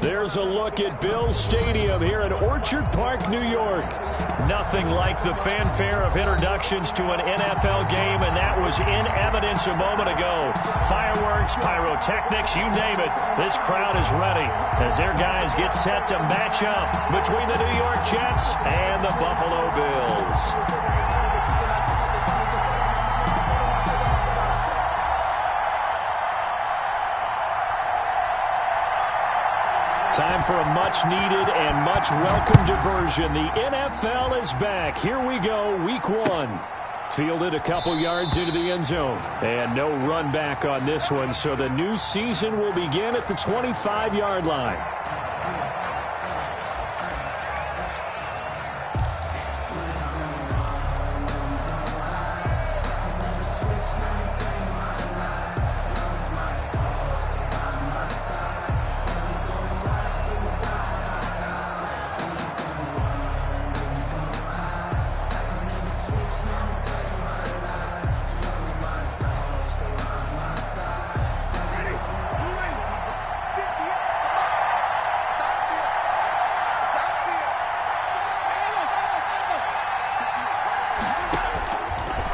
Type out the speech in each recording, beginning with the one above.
There's a look at Bills Stadium here in Orchard Park, New York. Nothing like the fanfare of introductions to an NFL game, and that was in evidence a moment ago. Fireworks, pyrotechnics, you name it. This crowd is ready as their guys get set to match up between the New York Jets and the Buffalo Bills. Time for a much-needed and much-welcome diversion. The NFL is back. Here we go, Week 1. Fielded a couple yards into the end zone. And no run back on this one, so the new season will begin at the 25-yard line.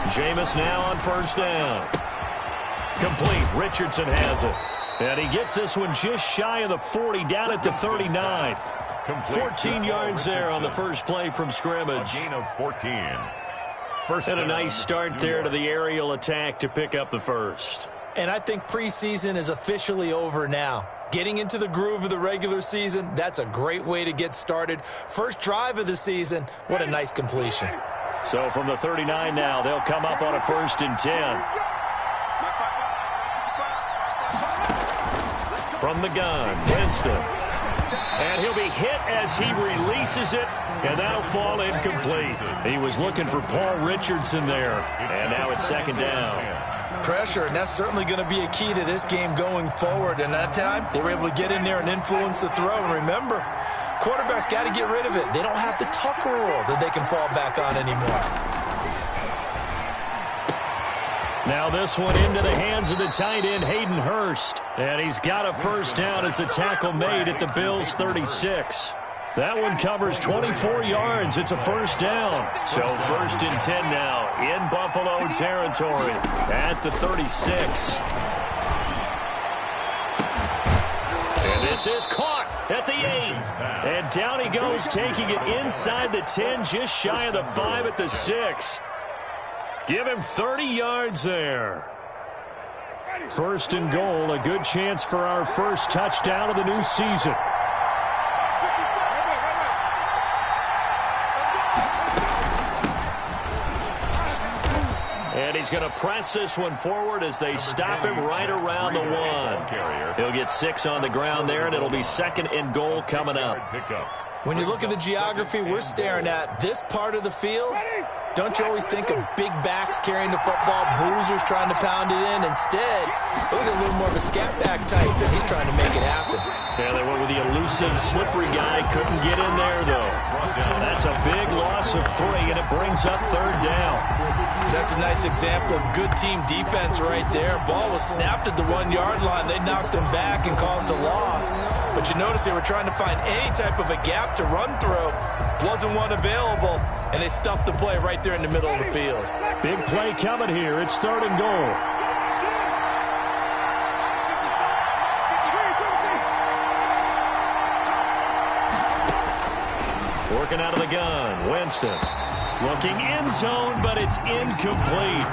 Jameis now on first down. Complete. Richardson has it. And he gets this one just shy of the 40, down at the 39. 14 yards there on the first play from scrimmage. A gain of 14. And a nice start there to the aerial attack to pick up the first. And I think preseason is officially over now. Getting into the groove of the regular season, that's a great way to get started. First drive of the season, what a nice completion. So from the 39 now, they'll come up on a 1st and 10. From the gun, Winston. And he'll be hit as he releases it, and that'll fall incomplete. He was looking for Paul Richardson there, and now it's 2nd down. Pressure, and that's certainly going to be a key to this game going forward. And that time, they were able to get in there and influence the throw. And remember, quarterback's got to get rid of it. They don't have the Tucker rule that they can fall back on anymore. Now this one into the hands of the tight end, Hayden Hurst. And he's got a first down as the tackle made at the Bills' 36. That one covers 24 yards. It's a first down. So 1st and 10 now in Buffalo territory at the 36. And this is caught at the 8. And down he goes, taking it inside the 10, just shy of the 5 at the 6. Give him 30 yards there. 1st and goal, a good chance for our first touchdown of the new season. And he's going to press this one forward as they stop him right around the 1. He'll get 6 on the ground there, and it'll be 2nd and goal coming up. When you look at the geography we're staring at, this part of the field, don't you always think of big backs carrying the football, bruisers trying to pound it in? Instead, look at a little more of a scat back type, and he's trying to make it happen. Yeah, they went with the elusive, slippery guy. Couldn't get in there, though. That's a big loss of 3, and it brings up 3rd down. That's a nice example of good team defense right there. Ball was snapped at the 1-yard line. They knocked him back and caused a loss. But you notice they were trying to find any type of a gap to run through. Wasn't one available, and they stuffed the play right there in the middle of the field. Big play coming here. It's 3rd and goal. Working out of the gun, Winston. Looking end zone, but it's incomplete.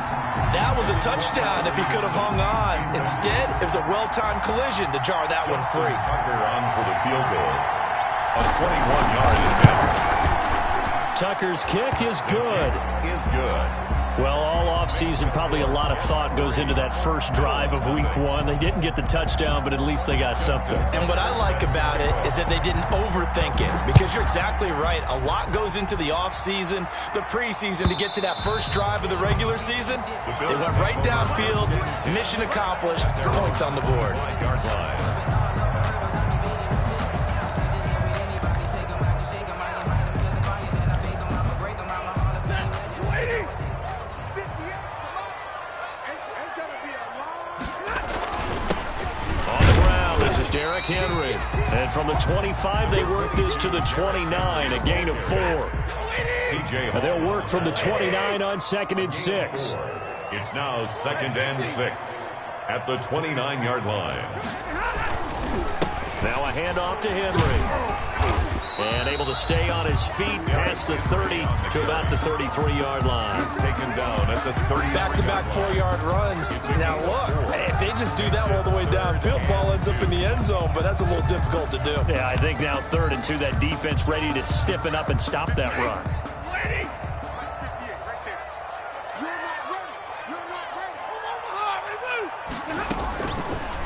That was a touchdown if he could have hung on. Instead, it was a well-timed collision to jar that one free. Tucker on for the field goal. A 21-yard advantage. Tucker's kick is good. Well, all offseason, probably a lot of thought goes into that first drive of Week 1. They didn't get the touchdown, but at least they got something. And what I like about it is that they didn't overthink it, because you're exactly right. A lot goes into the offseason, the preseason, to get to that first drive of the regular season. They went right downfield, mission accomplished, points on the board. Derrick Henry. And from the 25, they work this to the 29, a gain of 4. And they'll work from the 29 on 2nd and 6. It's now 2nd and 6 at the 29-yard line. Now a handoff to Henry. And able to stay on his feet past the 30 to about the 33-yard line. He's taken down at the 30. Back-to-back 4-yard runs. Now look, if they just do that all the way downfield, ball ends up in the end zone, but that's a little difficult to do. Yeah, I think now 3rd and 2, that defense ready to stiffen up and stop that run.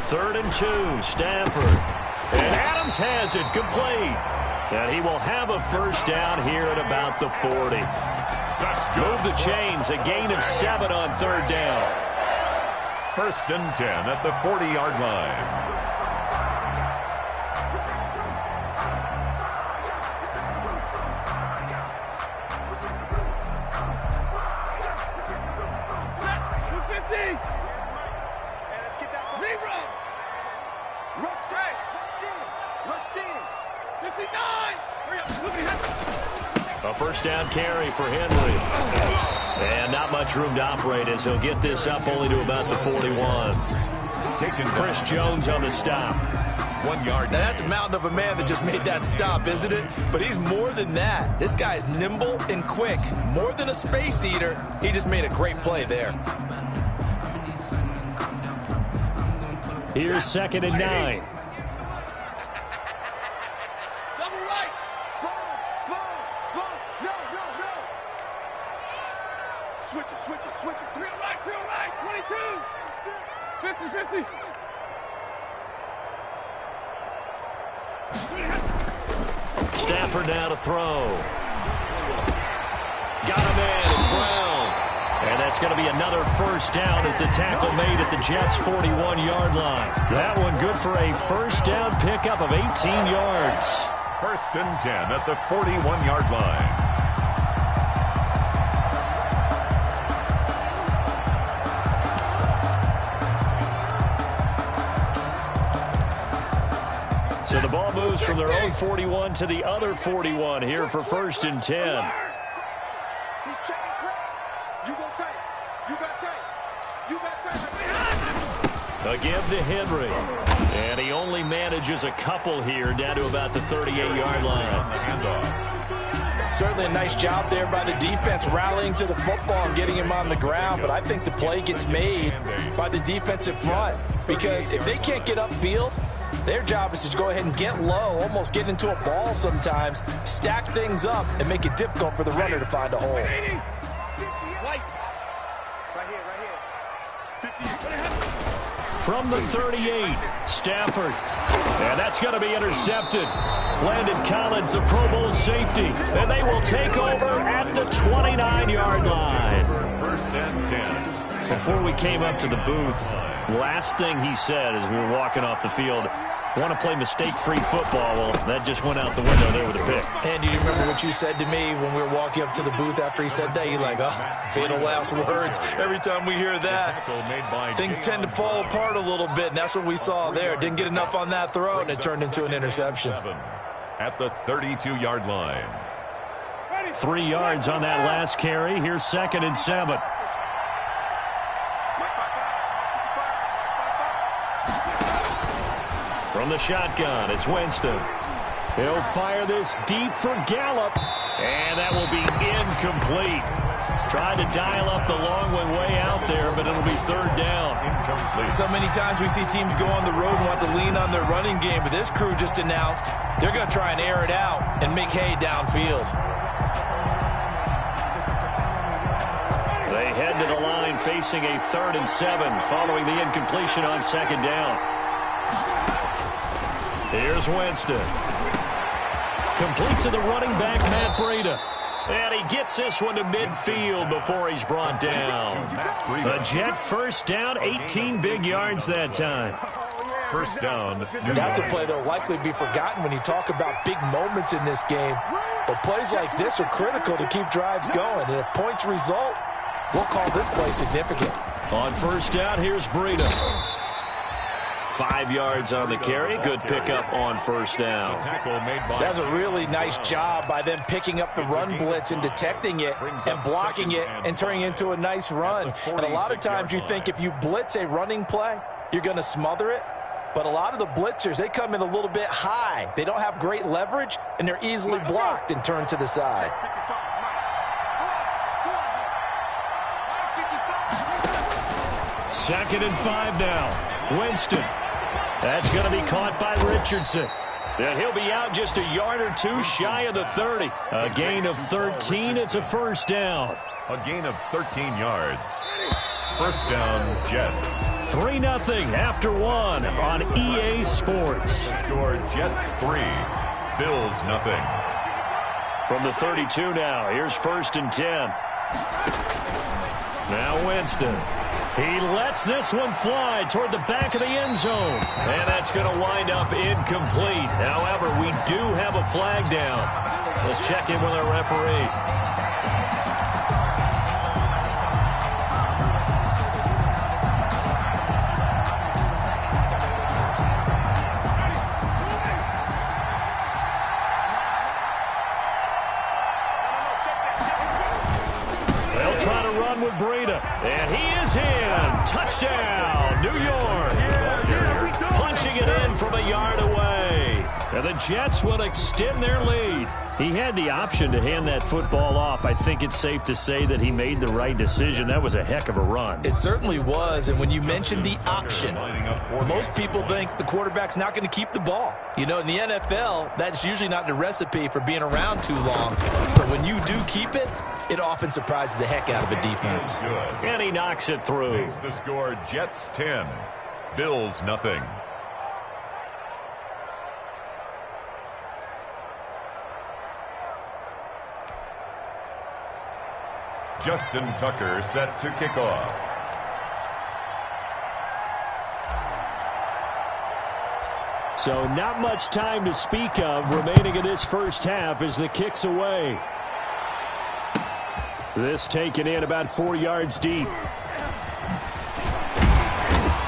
3rd and 2, Stafford. And Adams has it, complete. And he will have a first down here at about the 40. Move the chains, a gain of 7 on 3rd down. 1st and 10 at the 40-yard line. A first down carry for Henry. And not much room to operate as he'll get this up only to about the 41. Chris Jones on the stop. 1 yard. Now that's a mountain of a man that just made that stop, isn't it? But he's more than that. This guy's nimble and quick. More than a space eater. He just made a great play there. Here's 2nd and 9. Switch it. 3 right, 22. 50. Stafford now to throw. Got him in. It's Brown. And that's going to be another first down as the tackle made at the Jets' 41-yard line. That one good for a first down pickup of 18 yards. 1st and 10 at the 41-yard line. So the ball moves from their own 41 to the other 41 here for 1st and 10. He's checking quick. You go tight. You got tight. You got tight. A give to Henry. And he only manages a couple here down to about the 38-yard line. Certainly a nice job there by the defense rallying to the football and getting him on the ground. But I think the play gets made by the defensive front. Because if they can't get upfield, their job is to go ahead and get low, almost get into a ball sometimes, stack things up, and make it difficult for the runner to find a hole. From the 38, Stafford. And that's going to be intercepted. Landon Collins, the Pro Bowl safety. And they will take over at the 29-yard line. 1st and 10. Before we came up to the booth, last thing he said as we were walking off the field, want to play mistake-free football. Well, that just went out the window there with a pick. And do you remember what you said to me when we were walking up to the booth after he said that? You're like, oh, fatal last words. Every time we hear that, things tend to fall apart a little bit, and that's what we saw there. Didn't get enough on that throw, and it turned into an interception. At the 32-yard line. 3 yards on that last carry. Here's 2nd and 7. From the shotgun, it's Winston. He'll fire this deep for Gallup, and that will be incomplete. Tried to dial up the long one way out there, but it'll be 3rd down. Incomplete. So many times we see teams go on the road and want to lean on their running game, but this crew just announced they're going to try and air it out and make hay downfield. They head to the line facing a 3rd and 7 following the incompletion on 2nd down. Here's Winston. Complete to the running back, Matt Breida. And he gets this one to midfield before he's brought down. A Jet first down, 18 big yards that time. 1st down. That's a play that will likely be forgotten when you talk about big moments in this game. But plays like this are critical to keep drives going. And if points result, we'll call this play significant. On 1st down, here's Breida. 5 yards on the carry. Good pickup on first down. That's a really nice job by them picking up the run blitz and detecting it and blocking it and turning it into a nice run. And a lot of times you think if you blitz a running play, you're going to smother it. But a lot of the blitzers, they come in a little bit high. They don't have great leverage, and they're easily blocked and turned to the side. Second and 5 now. Winston. That's going to be caught by Richardson. And he'll be out just a yard or two shy of the 30. A gain of 13. It's a first down. A gain of 13 yards. First down, Jets. 3-0 after 1 on EA Sports. The score, Jets 3, Bills 0. From the 32 now, here's first and 10. Now Winston. He lets this one fly toward the back of the end zone. And that's going to wind up incomplete. However, we do have a flag down. Let's check in with our referee. With Breida, and he is in. Touchdown, New York. Punching it in from a yard away. And the Jets will extend their lead. He had the option to hand that football off. I think it's safe to say that he made the right decision. That was a heck of a run. It certainly was, and when you mentioned the option, most people think the quarterback's not going to keep the ball. You know, in the NFL, that's usually not the recipe for being around too long. So when you do keep it, it often surprises the heck out of a defense. And he knocks it through. Makes the score, Jets 10, Bills 0. Justin Tucker set to kick off. So not much time to speak of remaining in this first half as the kick's away. This taken in about 4 yards deep.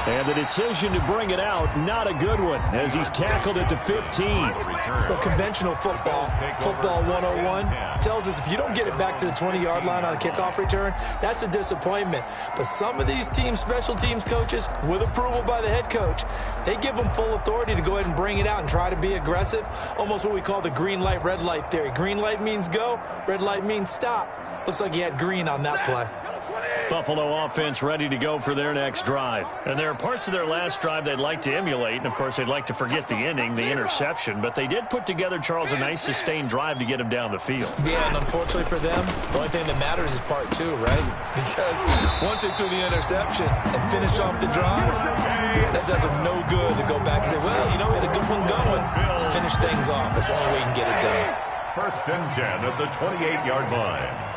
And the decision to bring it out, not a good one, as he's tackled at the 15. The conventional football 101, tells us if you don't get it back to the 20-yard line on a kickoff return, that's a disappointment. But some of these teams, special teams coaches, with approval by the head coach, they give them full authority to go ahead and bring it out and try to be aggressive, almost what we call the green light, red light theory. Green light means go, red light means stop. Looks like he had green on that play. Buffalo offense ready to go for their next drive. And there are parts of their last drive they'd like to emulate. And, of course, they'd like to forget the ending, the interception. But they did put together, Charles, a nice sustained drive to get him down the field. Yeah, and unfortunately for them, the only thing that matters is part 2, right? Because once they threw the interception and finished off the drive, that does them no good to go back and say, well, you know, we had a good one going. Finish things off. That's the only way you can get it done. First and 10 at the 28-yard line.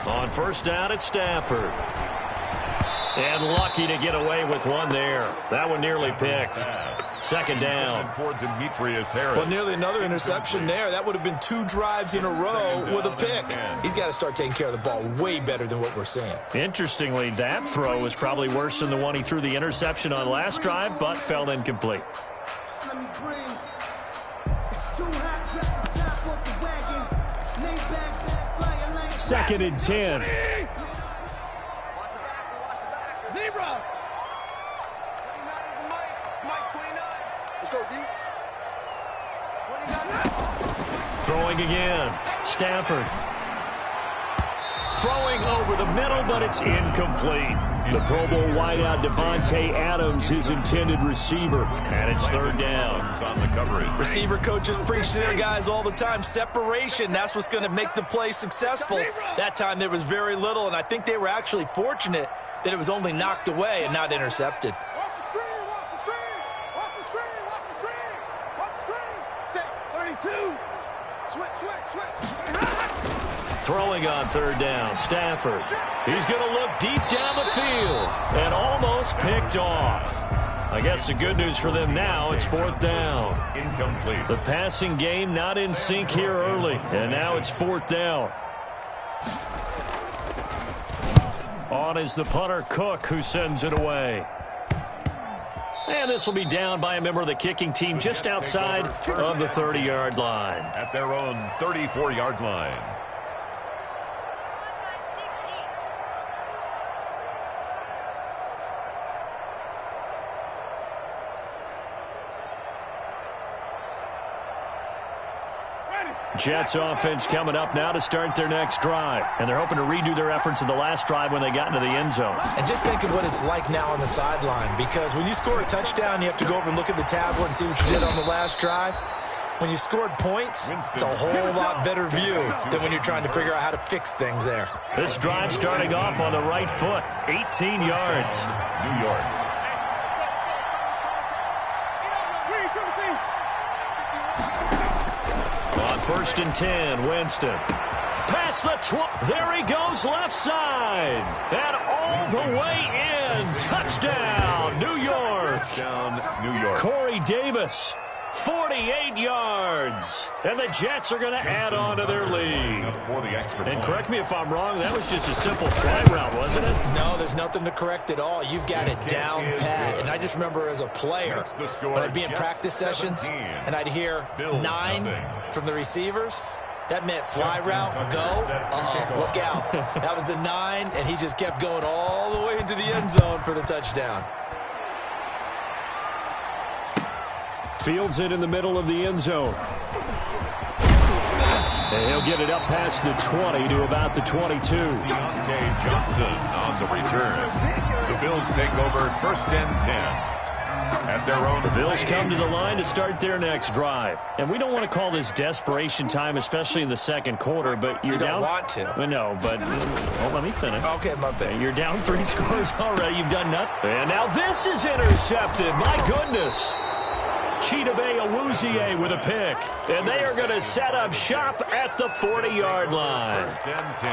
On first down at Stafford. And lucky to get away with one there. That one nearly picked. Second down. Well, nearly another interception there. That would have been 2 drives in a row with a pick. He's got to start taking care of the ball way better than what we're seeing. Interestingly, that throw was probably worse than the one he threw the interception on last drive, but fell incomplete. Second and 10. Throwing again. Stafford. Throwing over the middle, but it's incomplete. The Pro Bowl wideout Devontae Adams, his intended receiver. And it's third down. On the coverage. Receiver coaches preach to their guys all the time. Separation, that's what's going to make the play successful. That time there was very little, and I think they were actually fortunate that it was only knocked away and not intercepted. Watch the screen, watch the screen, watch the screen, watch the screen, watch the screen. Set, 32. Switch. Throwing on third down, Stafford. He's going to look deep down the field and almost picked off. I guess the good news for them now, it's fourth down. Incomplete. The passing game not in sync here early, and now it's fourth down. On is the punter, Cook, who sends it away. And this will be down by a member of the kicking team just outside of the 30-yard line. At their own 34-yard line. Jets offense coming up now to start their next drive. And they're hoping to redo their efforts in the last drive when they got into the end zone. And just think of what it's like now on the sideline, because when you score a touchdown, you have to go over and look at the tablet and see what you did on the last drive. When you scored points, it's a whole lot better view than when you're trying to figure out how to fix things there. This drive starting off on the right foot, 18 yards. New York. On 1st and 10, Winston. Past the 12. There he goes left side. And all the way in. Touchdown, New York. Touchdown, New York. Corey Davis, 48 yards. And the Jets are going to add on to their lead. For the extra And point. correct me if I'm wrong, that was just a simple fly route, wasn't it? No, there's nothing to correct at all. You've got it down pat. And I just remember as a player, when I'd be in practice sessions and I'd hear 9 from the receivers, that meant fly route, go, look out. That was the 9, and he just kept going all the way into the end zone for the touchdown. Fields it in the middle of the end zone. And he'll get it up past the 20 to about the 22. Deontay Johnson on the return. The Bills take over 1st and 10. At their own. The Bills come to the line to start their next drive. And we don't want to call this desperation time, especially in the second quarter, but you're down. You don't want to. No, but let me finish. Okay, my bad. You're down 3 scores already. You've done nothing. And now this is intercepted. My goodness. Chidobe Awuzie with a pick. And they are going to set up shop at the 40-yard line. 1st and 10.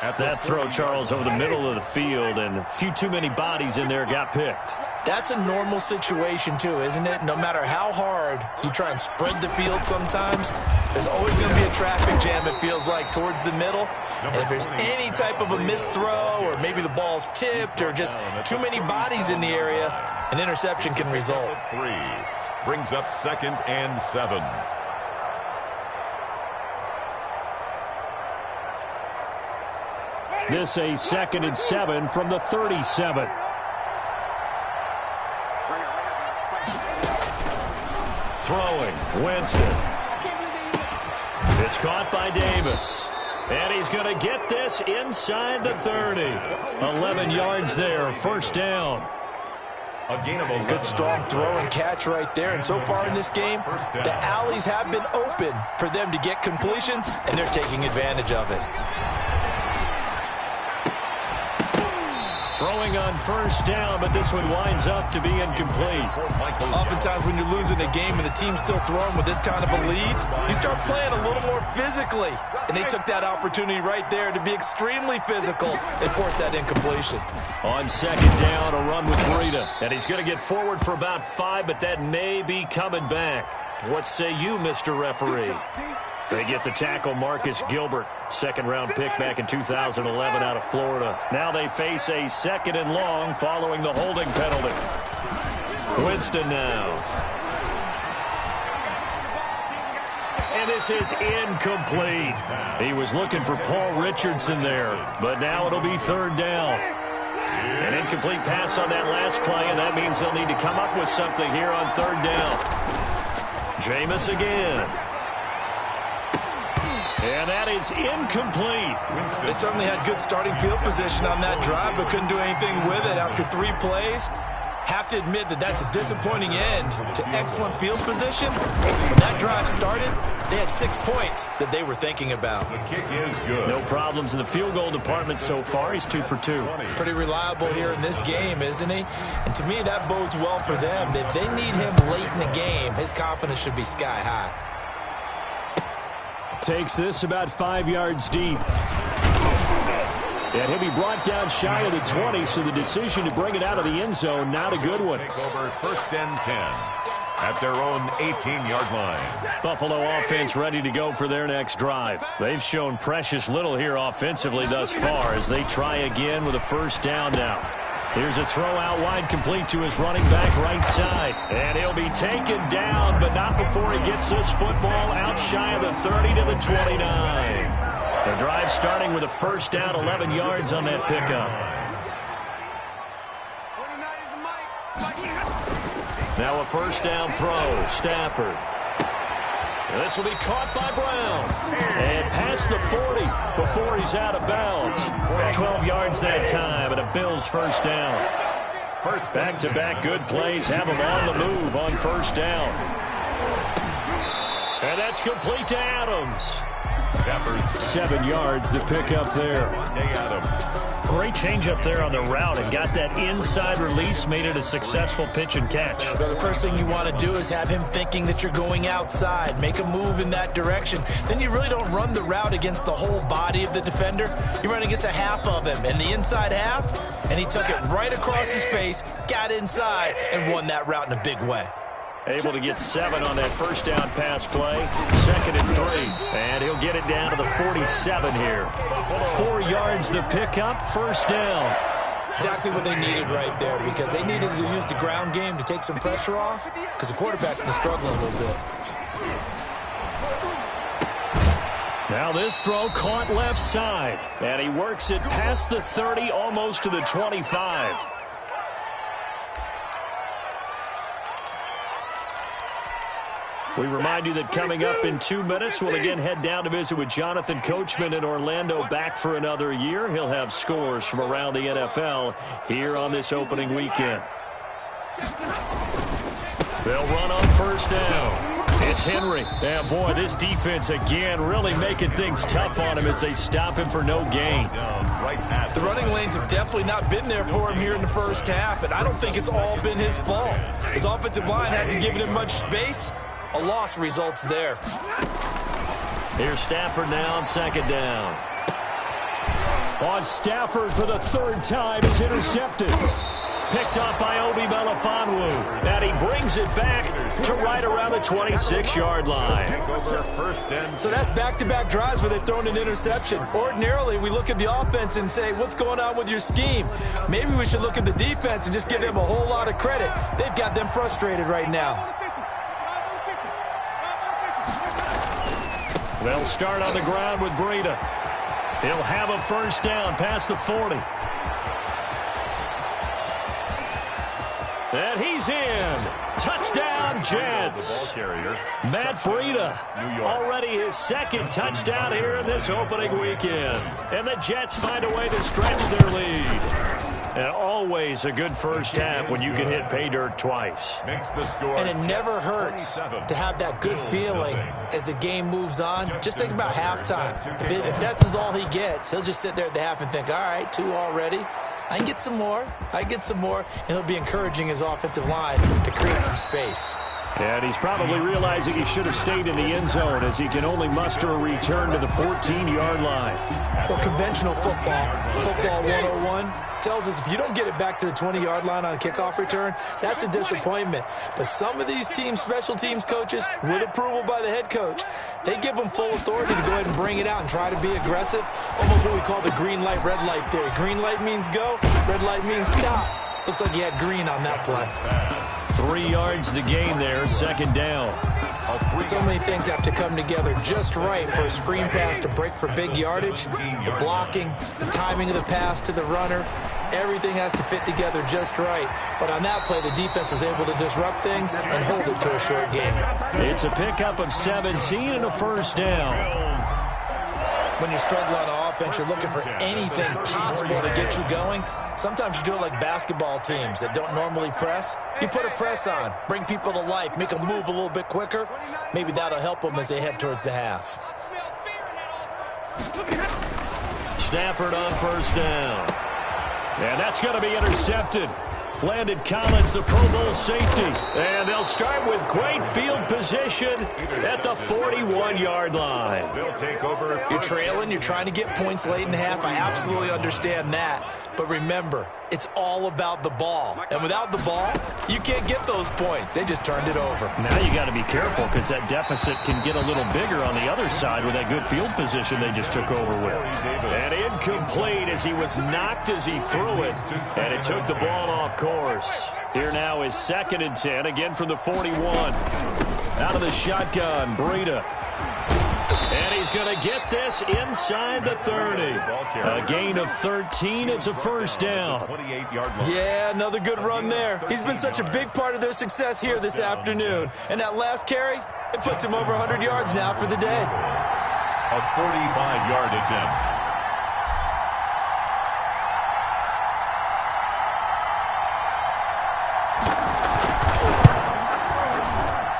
At That throw, Charles, over the middle of the field, and a few too many bodies in there got picked. That's a normal situation, too, isn't it? No matter how hard you try and spread the field sometimes, there's always going to be a traffic jam, it feels like, towards the middle. And if there's any type of a missed throw, or maybe the ball's tipped, or just too many bodies in the area, an interception can result. 3 brings up 2nd and 7. This a 2nd and 7 from the 37. Throwing, Winston. It's caught by Davis. And he's going to get this inside the 30. 11 yards there, 1st down. A gain of 11. Good strong throw and catch right there. And so far in this game, the alleys have been open for them to get completions, and they're taking advantage of it. Throwing on 1st down, but this one winds up to be incomplete. Oftentimes when you're losing a game and the team's still throwing with this kind of a lead, you start playing a little more physically. And they took that opportunity right there to be extremely physical and force that incompletion. On 2nd down, a run with Breida. And he's going to get forward for about 5, but that may be coming back. What say you, Mr. Referee? They get the tackle, Marcus Gilbert, 2nd-round pick back in 2011 out of Florida. Now they face a 2nd and long following the holding penalty. Winston now. And this is incomplete. He was looking for Paul Richardson there, but now it'll be 3rd down. An incomplete pass on that last play, and that means they'll need to come up with something here on 3rd down. Jameis again. And that is incomplete. They certainly had good starting field position on that drive, but couldn't do anything with it after 3 plays. Have to admit that that's a disappointing end to excellent field position. When that drive started, they had 6 points that they were thinking about. The kick is good. No problems in the field goal department so far. He's 2 for 2. Pretty reliable here in this game, isn't he? And to me, that bodes well for them. If they need him late in the game, his confidence should be sky high. Takes this about 5 yards deep. And he'll be brought down shy of the 20, so the decision to bring it out of the end zone, not a good one. Take over 1st and 10 at their own 18-yard line. Buffalo offense ready to go for their next drive. They've shown precious little here offensively thus far as they try again with a 1st down now. Here's a throw out wide, complete to his running back right side. And he'll be taken down, but not before he gets this football out shy of the 30 to the 29. The drive starting with a 1st down, 11 yards on that pickup. Now a 1st down throw, Stafford. This will be caught by Brown. And past the 40 before he's out of bounds. 12 yards that time, and a Bills 1st down. Back-to-back good plays have him on the move on 1st down. And that's complete to Adams. 7 yards to pick up there. Great change up there on the route and got that inside release, made it a successful pitch and catch. Well, the first thing you want to do is have him thinking that you're going outside, make a move in that direction. Then you really don't run the route against the whole body of the defender. You run against a half of him, and the inside half, and he took it right across his face, got inside, and won that route in a big way. Able to get 7 on that 1st down pass play. 2nd and 3. And he'll get it down to the 47 here. 4 yards the pickup, 1st down. Exactly what they needed right there, because they needed to use the ground game to take some pressure off, because the quarterback's been struggling a little bit. Now this throw caught left side. And he works it past the 30, almost to the 25. We remind you that coming up in 2 minutes, we'll again head down to visit with Jonathan Coachman in Orlando, back for another year. He'll have scores from around the NFL here on this opening weekend. They'll run on 1st down. It's Henry. Yeah, boy, this defense again really making things tough on him as they stop him for no gain. The running lanes have definitely not been there for him here in the 1st half, and I don't think it's all been his fault. His offensive line hasn't given him much space. A loss results there. Here's Stafford now on 2nd down. On Stafford for the 3rd time is intercepted. Picked up by Gmakaveli05's. And he brings it back to right around the 26-yard line. So that's back-to-back drives where they've thrown an interception. Ordinarily, we look at the offense and say, what's going on with your scheme? Maybe we should look at the defense and just give them a whole lot of credit. They've got them frustrated right now. They'll start on the ground with Breida. He'll have a 1st down past the 40. And he's in. Touchdown, Jets. Matt Breida, already his 2nd touchdown here in this opening weekend. And the Jets find a way to stretch their lead. And always a good 1st half when you can hit pay dirt twice. And it never hurts to have that good feeling as the game moves on. Just think about halftime. If that's all he gets, he'll just sit there at the half and think, all right, 2 already. I can get some more. And he'll be encouraging his offensive line to create some space. And he's probably realizing he should have stayed in the end zone as he can only muster a return to the 14-yard line. Well, conventional football 101, tells us if you don't get it back to the 20-yard line on a kickoff return, that's a disappointment. But some of these special teams coaches, with approval by the head coach, they give them full authority to go ahead and bring it out and try to be aggressive. Almost what we call the green light, red light theory. Green light means go, red light means stop. Looks like he had green on that play. 3 yards the gain there, 2nd down. So many things have to come together just right for a screen pass to break for big yardage. The blocking, the timing of the pass to the runner, everything has to fit together just right. But on that play, the defense was able to disrupt things and hold it to a short game. It's a pickup of 17 and a 1st down. When you struggle on offense, you're looking for anything possible to get you going. Sometimes you do it like basketball teams that don't normally press. You put a press on, bring people to life, make them move a little bit quicker. Maybe that'll help them as they head towards the half. Stafford on 1st down. And that's going to be intercepted. Landon Collins, the Pro Bowl safety. And they'll start with great field position at the 41-yard line. They'll take over. You're trailing. You're trying to get points late in the half. I absolutely understand that. But remember, it's all about the ball. And without the ball, you can't get those points. They just turned it over. Now you got to be careful because that deficit can get a little bigger on the other side with that good field position they just took over with. And incomplete as he was knocked as he threw it. And it took the ball off course. Here now is 2nd and 10, again from the 41. Out of the shotgun, Breida. And he's going to get this inside the 30. A gain of 13. It's a first down. Yeah, another good run there. He's been such a big part of their success here this afternoon. And that last carry, it puts him over 100 yards now for the day. A 45-yard attempt.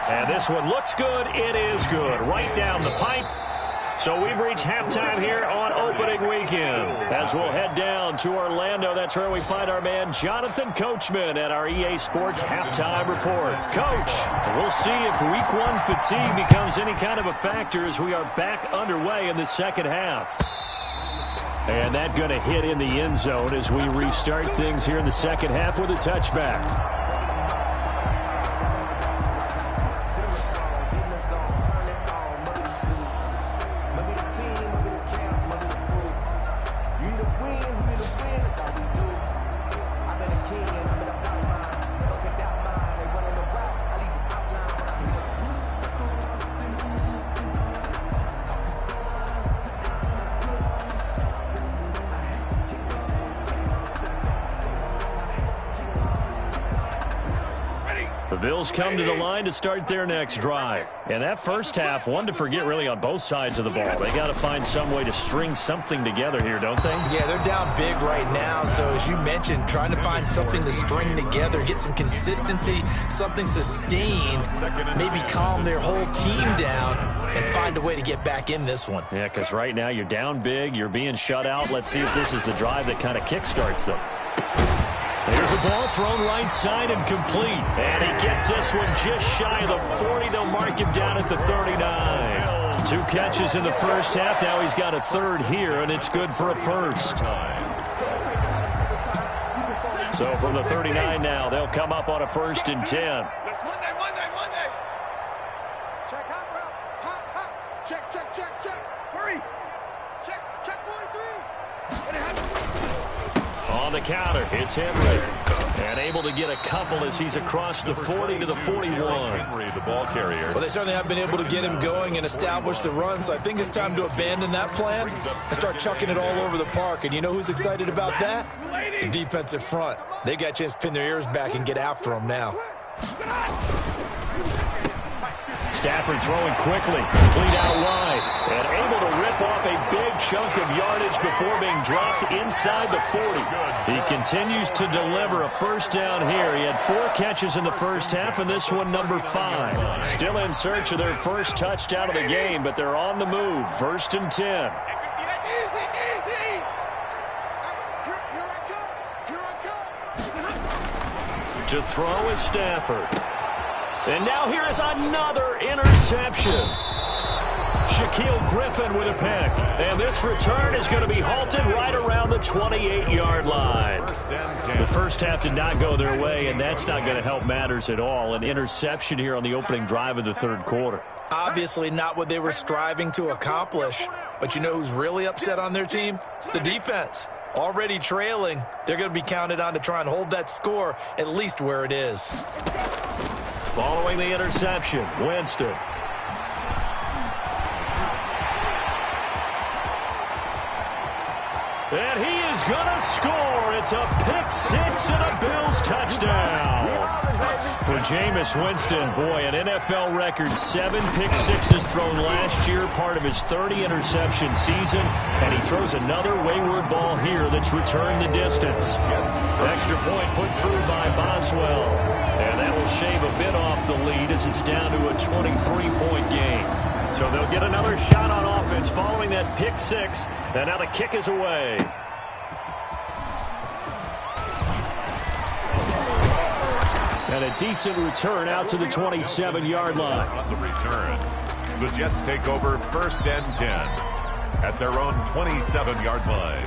And this one looks good. It is good. Right down the pipe. So we've reached halftime here on opening weekend. As we'll head down to Orlando, that's where we find our man Jonathan Coachman at our EA Sports Halftime Report. Coach, we'll see if Week 1 fatigue becomes any kind of a factor as we are back underway in the second half. And that going to hit in the end zone as we restart things here in the second half with a touchback. The Bills come to the line to start their next drive. And that first half, one to forget really on both sides of the ball. They got to find some way to string something together here, don't they? Yeah, they're down big right now. So as you mentioned, trying to find something to string together, get some consistency, something sustained, maybe calm their whole team down and find a way to get back in this one. Yeah, because right now you're down big, you're being shut out. Let's see if this is the drive that kind of kickstarts them. There's a ball thrown right side and complete. And he gets this one just shy of the 40. They'll mark him down at the 39. 2 catches in the first half. Now he's got a third here, and it's good for a first. So from the 39 now, they'll come up on a 1st and 10. Monday. Check hot route. Hot. Check. Hurry. Check 43. On the counter, it's Henry. And able to get a couple as he's across the 40 to the 41. Henry, the ball carrier. Well, they certainly have been able to get him going and establish the run, so I think it's time to abandon that plan and start chucking it all over the park. And you know who's excited about that? The defensive front. They got a chance to pin their ears back and get after him now. Stafford throwing quickly, complete out wide, and able to rip off a big chunk of yardage before being dropped inside the 40. He continues to deliver a first down here. He had 4 catches in the first half, and this one number 5. Still in search of their first touchdown of the game, but they're on the move. 1st and 10. Here I come. To throw is Stafford. And now here is another interception. Shaquille Griffin with a pick. And this return is going to be halted right around the 28-yard line. The first half did not go their way, and that's not going to help matters at all. An interception here on the opening drive of the third quarter. Obviously not what they were striving to accomplish. But you know who's really upset on their team? The defense. Already trailing, they're going to be counted on to try and hold that score at least where it is. Following the interception, Winston. And he is going to score. It's a pick-6 and a Bills touchdown. For Jameis Winston, boy, an NFL record 7 pick-6s thrown last year, part of his 30-interception season, and he throws another wayward ball here that's returned the distance. Extra point put through by Boswell, and that will shave a bit off the lead as it's down to a 23-point game. So they'll get another shot on offense following that pick-6, and now the kick is away. And a decent return out to the 27-yard line. On the return, the Jets take over 1st and 10 at their own 27-yard line.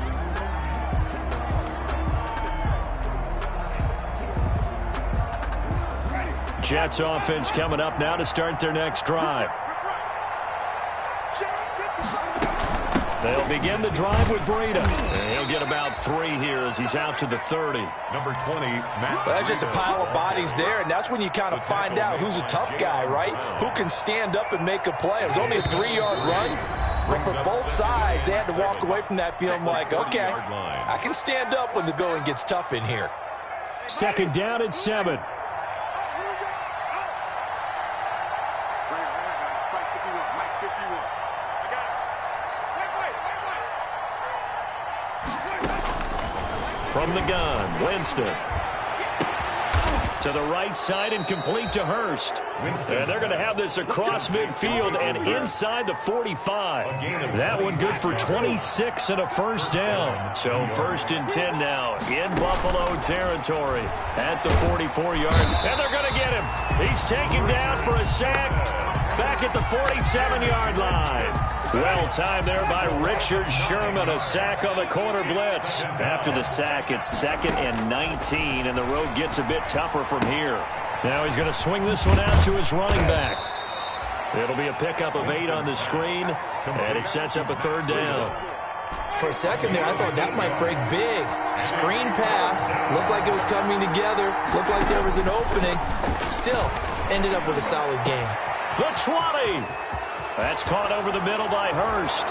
Jets offense coming up now to start their next drive. They'll begin the drive with Breida. And he'll get about 3 here as he's out to the 30. Number 20, Matt. Well, that's just a pile of bodies there, and that's when you kind of find out who's a tough guy, right? Who can stand up and make a play. It was only a 3-yard run, but for both sides, they had to walk away from that feeling like, okay, I can stand up when the going gets tough in here. 2nd down at 7. From the gun, Winston. To the right side and complete to Hurst. And they're going to have this across midfield and inside the 45. That one good for 26 and a 1st down. So 1st and 10 now in Buffalo territory at the 44-yard. And they're going to get him. He's taken down for a sack back at the 47-yard line. Well timed there by Richard Sherman. A sack on the corner blitz. After the sack, it's 2nd and 19, and the road gets a bit tougher from here. Now he's going to swing this one out to his running back. It'll be a pickup of 8 on the screen, and it sets up a 3rd down. For a second there, I thought that might break big. Screen pass. Looked like it was coming together. Looked like there was an opening. Still, ended up with a solid game. The 20. That's caught over the middle by Hurst.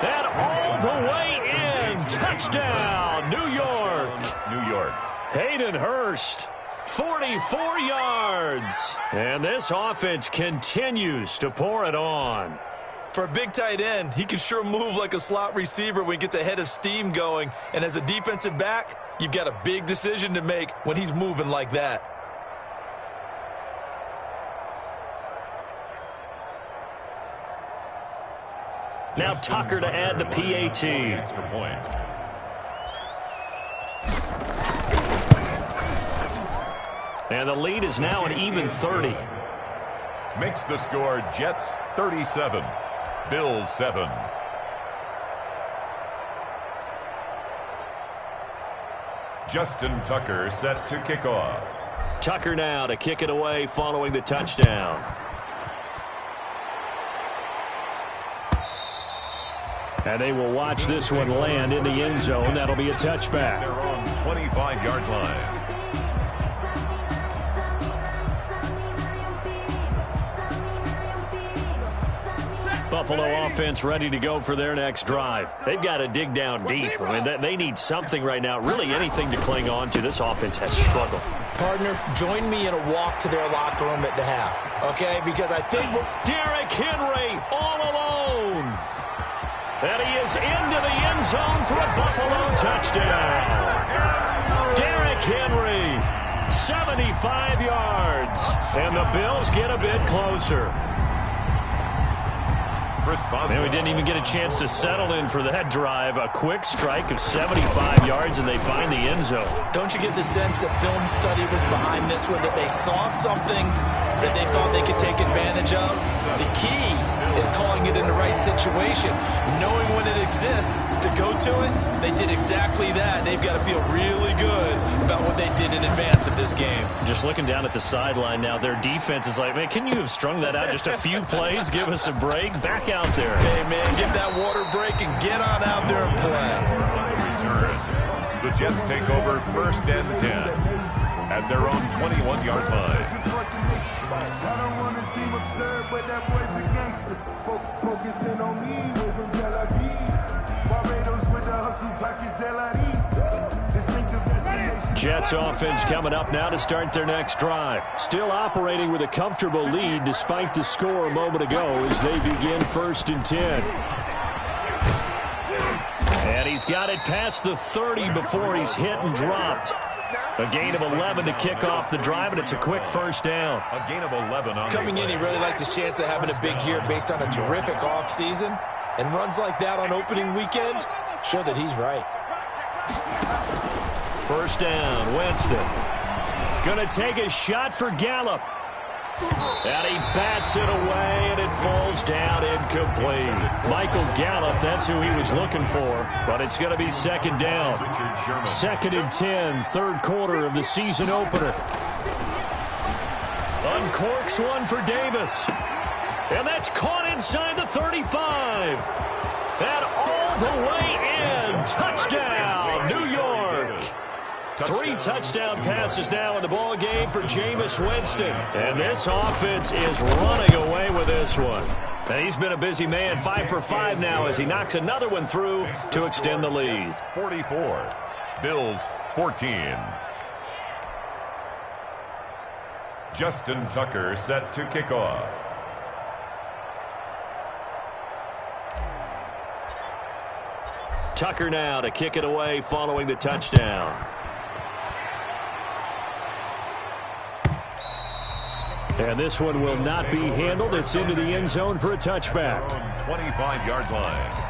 And all the way in. Touchdown, New York. New York. Hayden Hurst, 44 yards. And this offense continues to pour it on. For a big tight end, he can sure move like a slot receiver when he gets a head of steam going. And as a defensive back, you've got a big decision to make when he's moving like that. Now Tucker to add the PAT. Extra point. And the lead is now an even 30. Makes the score Jets 37, Bills 7. Justin Tucker set to kick off. Tucker now to kick it away following the touchdown. And they will watch this one land in the end zone. That'll be a touchback. Their own 25-yard line. Buffalo offense ready to go for their next drive. They've got to dig down deep. I mean, they need something right now, really anything to cling on to. This offense has struggled. Partner, join me in a walk to their locker room at the half, okay? Because I think Derrick Henry all alone. And he is into the end zone for a Buffalo touchdown. Derrick Henry, 75 yards. And the Bills get a bit closer. And we didn't even get a chance to settle in for that drive. A quick strike of 75 yards, and they find the end zone. Don't you get the sense that film study was behind this one, that they saw something that they thought they could take advantage of? The key is calling it in the right situation, knowing when it exists to go to it. They did exactly that. They've got to feel really good about what they did in advance of this game. Just looking down at the sideline now, their defense is like, man, can you have strung that out just a few plays? Give us a break. Back out there. Hey, man, get that water break and get on out there and play. Return. The Jets take over 1st and 10 at their own 21-yard line. I don't want to seem absurd, but that boy's a gangster. Focusing on me, way from Tel Aviv. Barbados with the hustle pockets, Jets offense coming up now to start their next drive. Still operating with a comfortable lead despite the score a moment ago as they begin 1st and 10. And he's got it past the 30 before he's hit and dropped. A gain of 11 to kick off the drive, and it's a quick 1st down. A gain of 11 on coming in, he really liked his chance of having a big year based on a terrific offseason. And runs like that on opening weekend show that he's right. 1st down, Winston. Going to take a shot for Gallup. And he bats it away, and it falls down incomplete. Michael Gallup, that's who he was looking for. But it's going to be second down. 2nd and 10, third quarter of the season opener. Uncorks one for Davis. And that's caught inside the 35. And all the way in. Touchdown, New York. 3 touchdown passes now in the ball game for Jameis Winston. And this offense is running away with this one. And he's been a busy man, 5 for 5 now as he knocks another one through to extend the lead. 44, Bills 14. Justin Tucker set to kick off. Tucker now to kick it away following the touchdown. And this one will not be handled. It's into the end zone for a touchback. 25-yard line.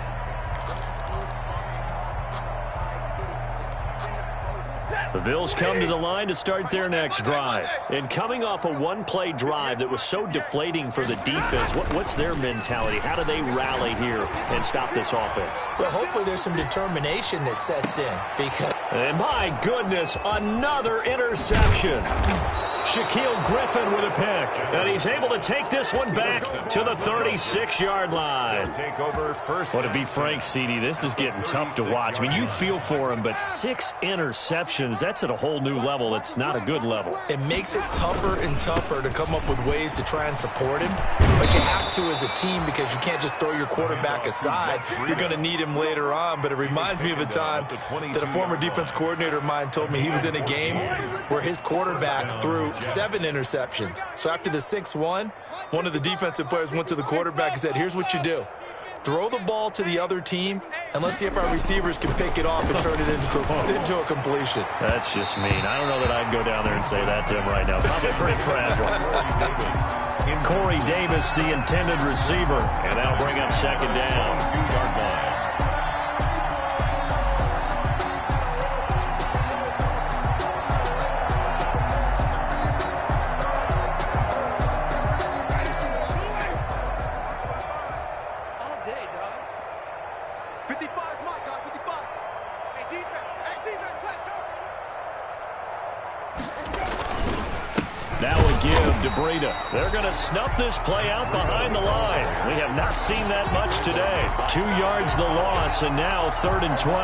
The Bills come to the line to start their next drive. And coming off a one-play drive that was so deflating for the defense, what's their mentality? How do they rally here and stop this offense? Well, hopefully there's some determination that sets in. And my goodness, another interception. Shaquille Griffin with a pick. And he's able to take this one back to the 36-yard line. Well, to be frank, CD, this is getting tough to watch. I mean, you feel for him, but 6 interceptions, that's at a whole new level. It's not a good level. It makes it tougher and tougher to come up with ways to try and support him. But you have to as a team because you can't just throw your quarterback aside. You're going to need him later on. But it reminds me of a time that a former defense coordinator of mine told me he was in a game where his quarterback threw 7 interceptions. So after the 6-1, one of the defensive players went to the quarterback and said, here's what you do. Throw the ball to the other team, and let's see if our receivers can pick it off and turn it into a completion. That's just mean. I don't know that I'd go down there and say that to him right now. Probably pretty fragile. Corey Davis, the intended receiver, and that'll bring up second down. 2-yard line. They're going to snuff this play out behind the line. We have not seen that much today. 2 yards the loss, and now 3rd and 12.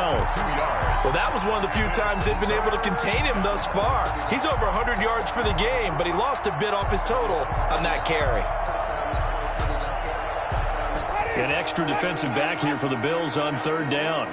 Well, that was one of the few times they've been able to contain him thus far. He's over 100 yards for the game, but he lost a bit off his total on that carry. An extra defensive back here for the Bills on 3rd down.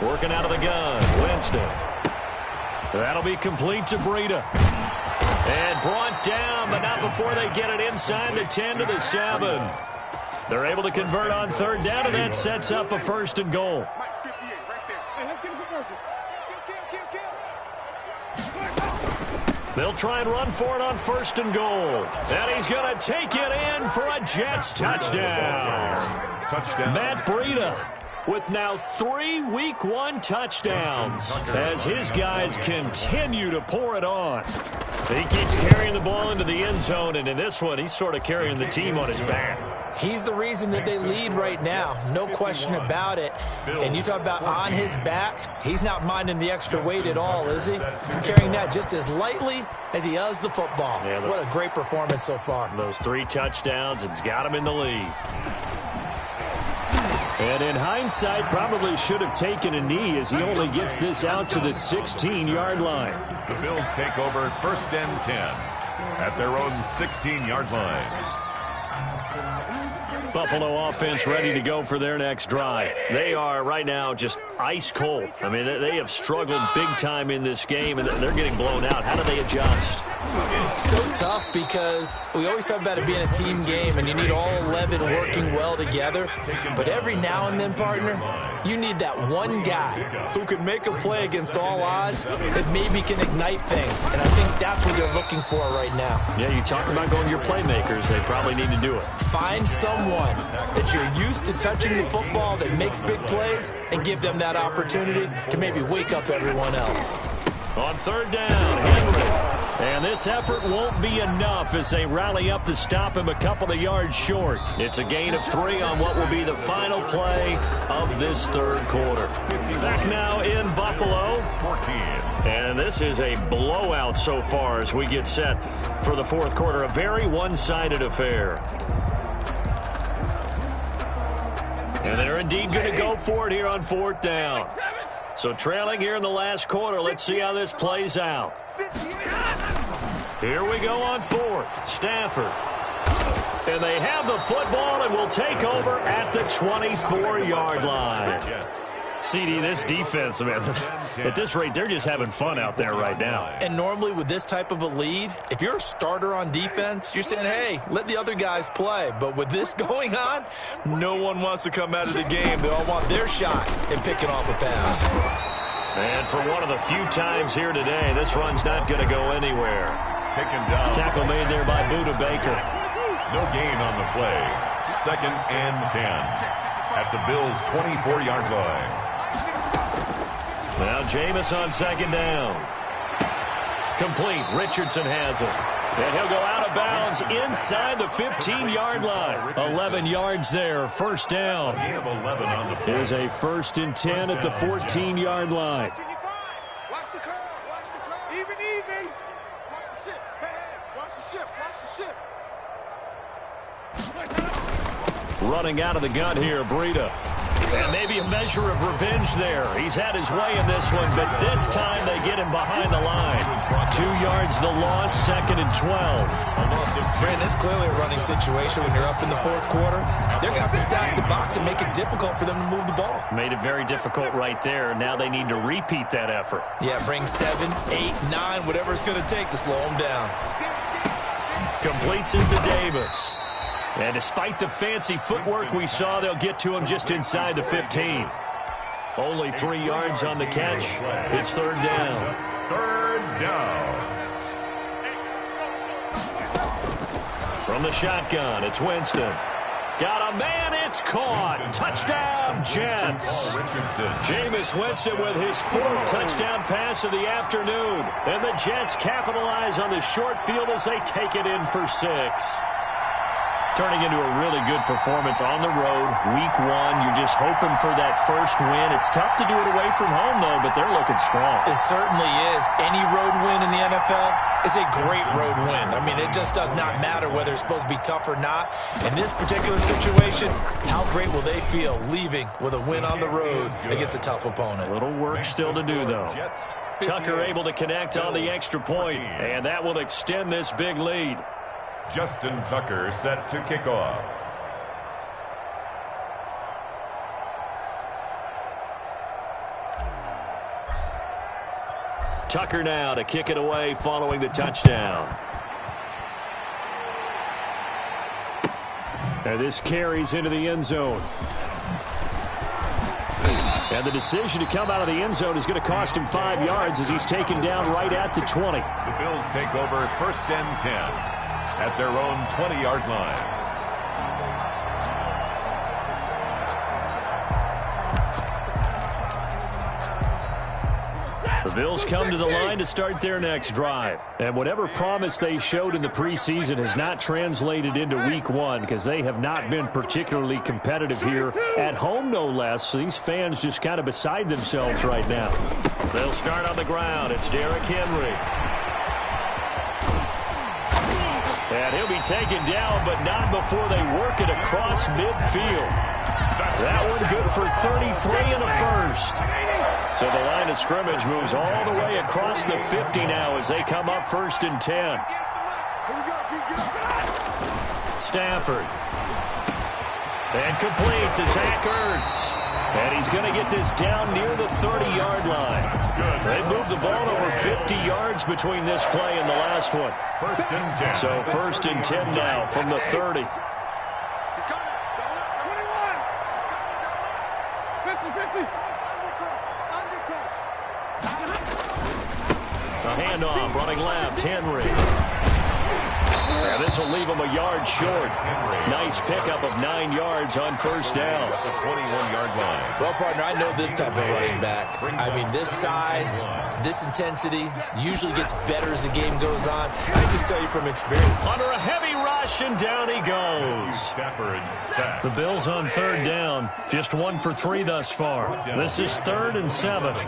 Working out of the gun, Winston. That'll be complete to Breida. And brought down, but not before they get it inside the 10 to the 7. They're able to convert on 3rd down, and that sets up a 1st and goal. They'll try and run for it on 1st and goal. And he's going to take it in for a Jets touchdown. Matt Breida with now 3 Week 1 touchdowns as his guys continue to pour it on. He keeps carrying the ball into the end zone, and in this one, he's sort of carrying the team on his back. He's the reason that they lead right now, no question about it. And you talk about on his back, he's not minding the extra weight at all, is he? Carrying that just as lightly as he does the football. Yeah, what a great performance so far. Those 3 touchdowns, it's got him in the lead. And in hindsight, probably should have taken a knee as he only gets this out to the 16-yard line. The Bills take over 1st and 10 at their own 16-yard line. Buffalo offense ready to go for their next drive. They are right now just ice cold. I mean, they have struggled big time in this game, and they're getting blown out. How do they adjust? So tough because we always talk about it being a team game, and you need all 11 working well together. But every now and then, partner, You need that one guy who can make a play against all odds that maybe can ignite things. And I think that's what they're looking for right now. Yeah, you talk about going to your playmakers. They probably need to do it. Find someone that you're used to touching the football that makes big plays and give them that opportunity to maybe wake up everyone else. On third down, Henry. And this effort won't be enough as they rally up to stop him a couple of yards short. It's a gain of 3 on what will be the final play of this third quarter. Back now in Buffalo. 14. And this is a blowout so far as we get set for the fourth quarter. A very one-sided affair. And they're indeed going to go for it here on fourth down. So trailing here in the last quarter. Let's see how this plays out. Here we go on fourth. Stafford. And they have the football and will take over at the 24-yard line. CD, this defense, man, at this rate, they're just having fun out there right now. And normally with this type of a lead, if you're a starter on defense, you're saying, hey, let the other guys play. But with this going on, no one wants to come out of the game. They all want their shot in picking off a pass. And for one of the few times here today, this run's not going to go anywhere. Taken down. Tackle made there by Buda Baker. No gain on the play. 2nd and 10 at the Bills' 24-yard line. Now Jameis on second down. Complete. Richardson has it. And he'll go out of bounds inside the 15-yard line. 11 yards there. First down. Is a 1st and 10 at the 14-yard line. Watch the curve. Watch the curve. Even. Watch the ship. Hey, watch the ship. Watch the ship. Running out of the gun here, Breida. And maybe a measure of revenge there. He's had his way in this one, but this time they get him behind the line. 2 yards the loss, 2nd and 12. Brandon, it's clearly a running situation when you're up in the fourth quarter. They're going to have to stack the box and make it difficult for them to move the ball. Made it very difficult right there. Now they need to repeat that effort. Yeah, bring 7, 8, 9, whatever it's going to take to slow them down. Completes it to Davis. And despite the fancy footwork we saw, they'll get to him just inside the 15. Only 3 yards on the catch. It's third down. Third down. From the shotgun, it's Winston. Got a man, it's caught. Touchdown, Jets. Jameis Winston with his 4th touchdown pass of the afternoon. And the Jets capitalize on the short field as they take it in for 6. Turning into a really good performance on the road. Week 1, you're just hoping for that first win. It's tough to do it away from home, though, but they're looking strong. It certainly is. Any road win in the NFL is a great road win. I mean, it just does not matter whether it's supposed to be tough or not. In this particular situation, how great will they feel leaving with a win on the road against a tough opponent? A little work still to do, though. Tucker able to connect on the extra point, and that will extend this big lead. Justin Tucker set to kick off. Tucker now to kick it away following the touchdown. And this carries into the end zone. And the decision to come out of the end zone is going to cost him 5 yards as he's taken down right at the 20. The Bills take over 1st and 10. At their own 20-yard line. The Bills come to the line to start their next drive. And whatever promise they showed in the preseason has not translated into week 1 because they have not been particularly competitive here at home, no less. So these fans just kind of beside themselves right now. They'll start on the ground. It's Derrick Henry. And he'll be taken down, but not before they work it across midfield. That one good for 33 and a 1st. So the line of scrimmage moves all the way across the 50 now as they come up 1st and 10. Stafford. And complete to Zach Ertz. And he's going to get this down near the 30-yard line. They moved the ball over 50 yards between this play and the last one. 1st and 10. So 1st and 10 now from the 30. A handoff, running left, Henry. And this will leave him a yard short. Nice pickup of 9 yards on first down. At the 21-yard line. Well, partner, I know this type of running back. I mean, this size, this intensity usually gets better as the game goes on. I just tell you from experience. Under a heavy rush, and down he goes. Stafford sack. The Bills on third down. Just 1 for 3 thus far. This is 3rd and 7. Hey,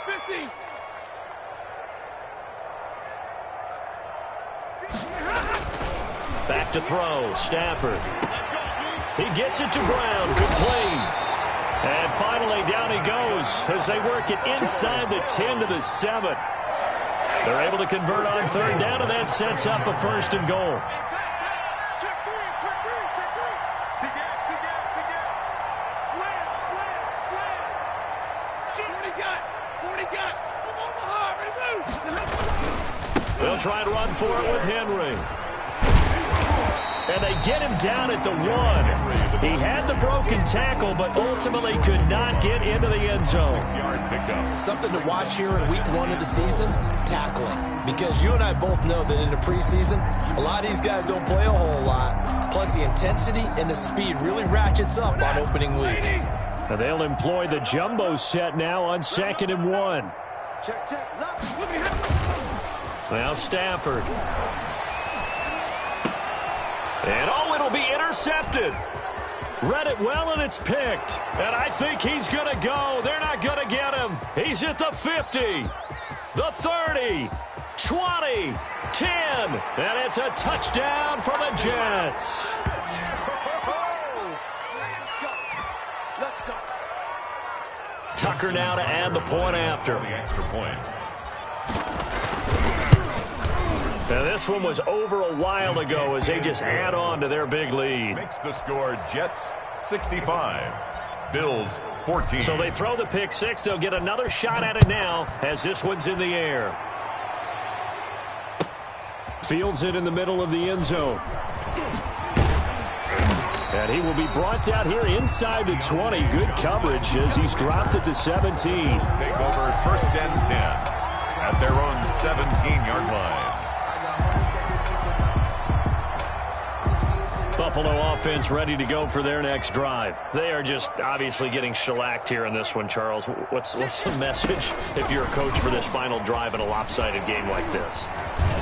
50. Back to throw, Stafford. He gets it to Brown. Good play. And finally, down he goes as they work it inside the 10 to the 7. They're able to convert on third down, and that sets up a 1st and goal. Check three. Big gap. Slam. Shoot what he got. Come on, Omaha, ready, move. They'll try and run for it with Henry. And they get him down at the 1. He had the broken tackle, but ultimately could not get into the end zone. 6-yard pickup. Something to watch here in week 1 of the season, tackling. Because you and I both know that in the preseason, a lot of these guys don't play a whole lot. Plus, the intensity and the speed really ratchets up on opening week. And they'll employ the jumbo set now on 2nd and 1. Check. Now Stafford. And it'll be intercepted. Read it well, and it's picked. And I think he's going to go. They're not going to get him. He's at the 50, the 30, 20, 10. And it's a touchdown for the Jets. Let's go. Tucker now to add the point after. The extra point. Now this one was over a while ago as they just add on to their big lead. Makes the score Jets 65, Bills 14. So they throw the pick six. They'll get another shot at it now as this one's in the air. Fields it in the middle of the end zone. And he will be brought down here inside the 20. Good coverage as he's dropped at the 17. Take over 1st and 10 at their own 17-yard line. Buffalo offense ready to go for their next drive. They are just obviously getting shellacked here in this one, Charles. What's the message if you're a coach for this final drive in a lopsided game like this?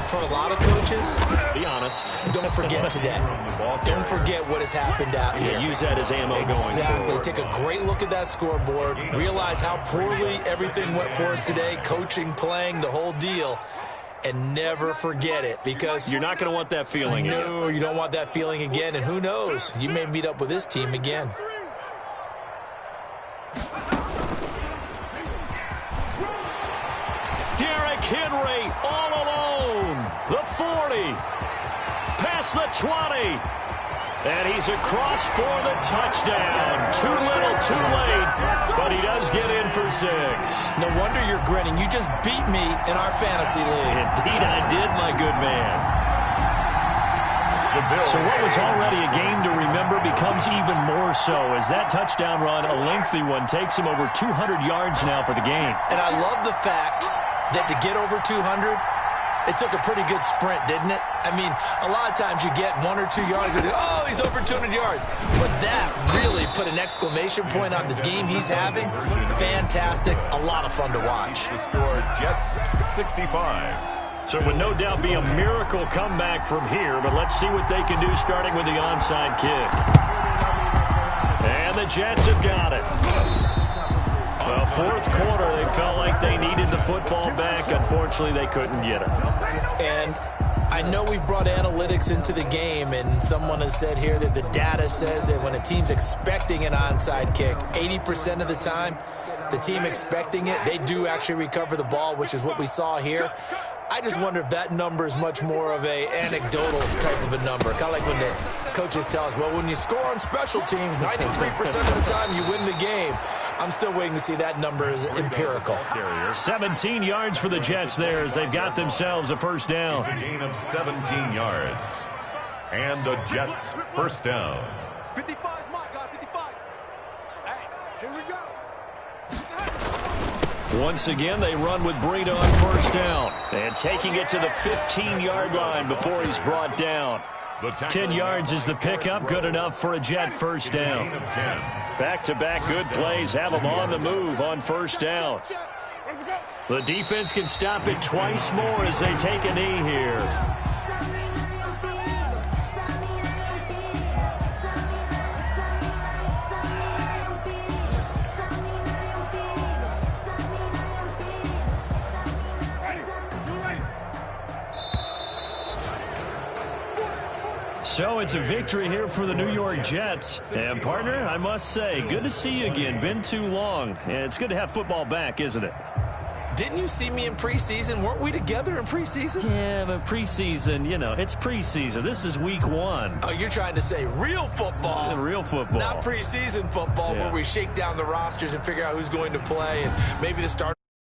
For a lot of coaches, Be honest. don't forget today. Don't forget what has happened out here. Yeah, use that as ammo going Exactly. forward. Take a great look at that scoreboard. Realize how poorly everything went for us today. Coaching, playing, the whole deal. And never forget it, because You're not going to want that feeling. no, you don't want that feeling again. And who knows? You may meet up with this team again. Derrick Henry all alone. The 40. Past the 20. And he's across for the touchdown. Too little, too late. But he does get in for 6. No wonder you're grinning. You just beat me in our fantasy league. Indeed I did, my good man. So what was already a game to remember becomes even more so as that touchdown run, a lengthy one, takes him over 200 yards now for the game. And I love the fact that to get over 200, it took a pretty good sprint, didn't it? I mean, a lot of times you get 1 or 2 yards and, oh, he's over 200 yards. But that really put an exclamation point on the game he's having. Fantastic. A lot of fun to watch. The score Jets 65. So it would no doubt be a miracle comeback from here, but let's see what they can do starting with the onside kick. And the Jets have got it. Well, 4th quarter, they felt like they needed the football back. Unfortunately, they couldn't get it. And I know we've brought analytics into the game, and someone has said here that the data says that when a team's expecting an onside kick, 80% of the time, the team expecting it, they do actually recover the ball, which is what we saw here. I just wonder if that number is much more of a anecdotal type of a number. Kind of like when the coaches tell us, well, when you score on special teams, 93% of the time you win the game. I'm still waiting to see that number is empirical. 17 yards for the Jets there as they've got themselves a first down. It's a gain of 17 yards. And the Jets first down. 55's my guy, 55. Hey, here we go. Once again, they run with Breida on first down. And taking it to the 15-yard line before he's brought down. 10 yards is the pickup, good enough for a Jet first down. Back-to-back good plays have them on the move on first down. The defense can stop it twice more as they take a knee here. So it's a victory here for the New York Jets. And, partner, I must say, good to see you again. Been too long. And it's good to have football back, isn't it? Didn't you see me in preseason? Weren't we together in preseason? Yeah, but preseason, you know, it's preseason. This is week 1. Oh, you're trying to say real football. Yeah, real football. Not preseason football where we shake down the rosters and figure out who's going to play and maybe the starter